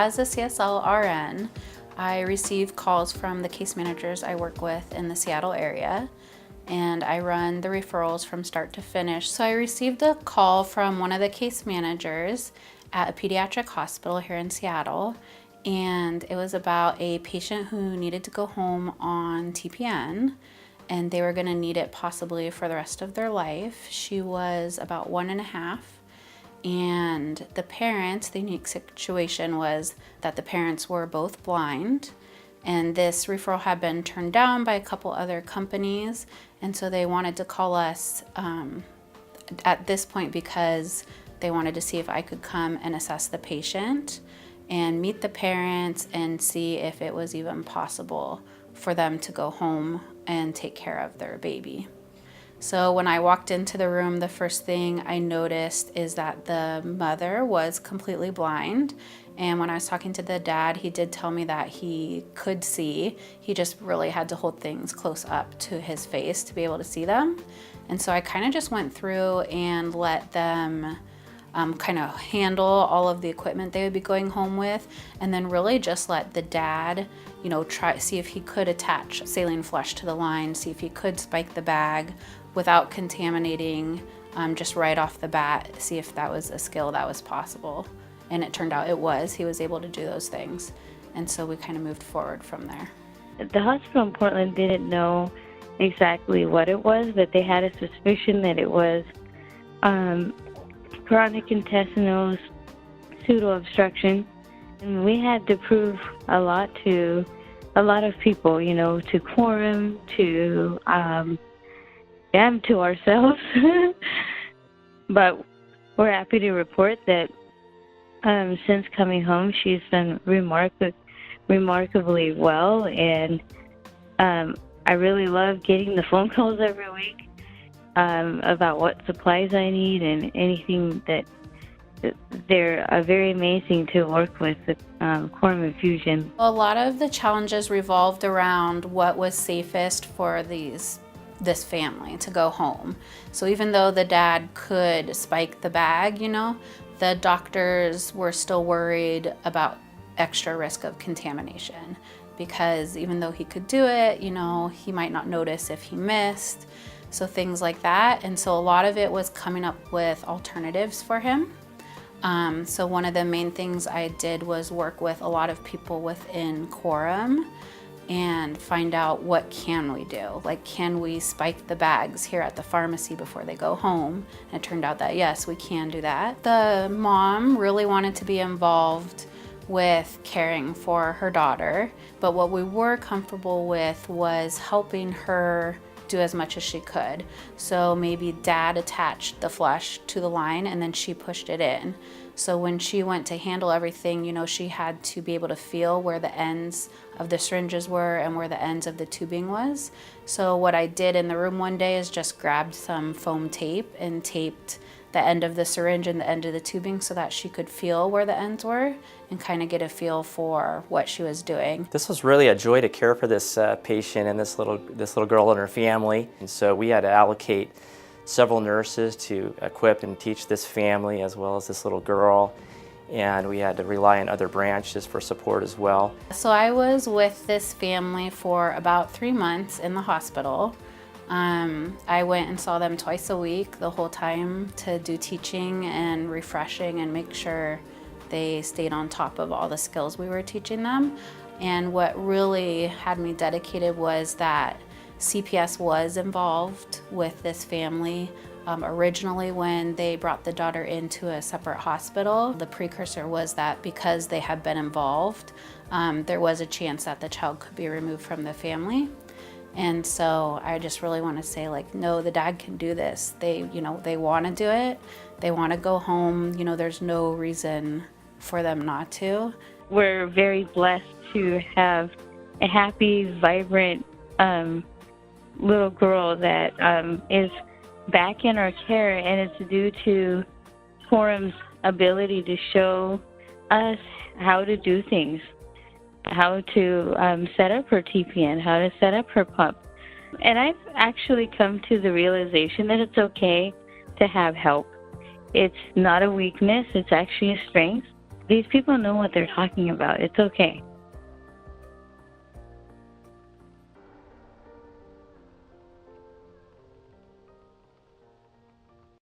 as a CSL RN, I receive calls from the case managers I work with in the Seattle area, and I run the referrals from start to finish. So I received a call from one of the case managers at a pediatric hospital here in Seattle, and it was about a patient who needed to go home on TPN, and they were going to need it possibly for the rest of their life. She was about 1.5, and the parents, the unique situation was that the parents were both blind, and this referral had been turned down by a couple other companies, and so they wanted to call us at this point because they wanted to see if I could come and assess the patient and meet the parents and see if it was even possible for them to go home and take care of their baby. So when I walked into the room, the first thing I noticed is that the mother was completely blind. And when I was talking to the dad, he did tell me that he could see. He just really had to hold things close up to his face to be able to see them. And so I kind of just went through and let them kind of handle all of the equipment they would be going home with, and then really just let the dad, see if he could attach saline flush to the line, see if he could spike the bag without contaminating, just right off the bat, see if that was a skill that was possible. And it turned out it was. He was able to do those things. And so we kind of moved forward from there. The hospital in Portland didn't know exactly what it was, but they had a suspicion that it was chronic intestinal pseudo-obstruction. And we had to prove a lot to a lot of people, to quorum, to to ourselves. But we're happy to report that since coming home, she's done remarkably well, and I really love getting the phone calls every week about what supplies I need and anything that they're very amazing to work with, the quorum infusion. A lot of the challenges revolved around what was safest for this family to go home. So even though the dad could spike the bag, the doctors were still worried about extra risk of contamination, because even though he could do it, he might not notice if he missed, so things like that. And so a lot of it was coming up with alternatives for him. So one of the main things I did was work with a lot of people within Quorum and find out, what can we do? Like, can we spike the bags here at the pharmacy before they go home? And it turned out that yes, we can do that. The mom really wanted to be involved with caring for her daughter, but what we were comfortable with was helping her do as much as she could. So maybe dad attached the flush to the line and then she pushed it in. So when she went to handle everything, she had to be able to feel where the ends of the syringes were and where the ends of the tubing was. So what I did in the room one day is just grabbed some foam tape and taped the end of the syringe and the end of the tubing so that she could feel where the ends were and kind of get a feel for what she was doing. This was really a joy to care for this patient and this little girl and her family. And so we had to allocate several nurses to equip and teach this family as well as this little girl, and we had to rely on other branches for support as well. So I was with this family for about 3 months in the hospital. I went and saw them twice a week the whole time to do teaching and refreshing and make sure they stayed on top of all the skills we were teaching them. And what really had me dedicated was that CPS was involved with this family. Originally, when they brought the daughter into a separate hospital, the precursor was that because they had been involved, there was a chance that the child could be removed from the family. And so I just really want to say, no, the dad can do this. They want to do it. They want to go home. There's no reason for them not to. We're very blessed to have a happy, vibrant little girl that is back in our care, and it's due to Quorum's ability to show us how to do things, how to set up her TPN, how to set up her pump. And I've actually come to the realization that it's okay to have help. It's not a weakness, it's actually a strength. these people know what they're talking about. It's okay.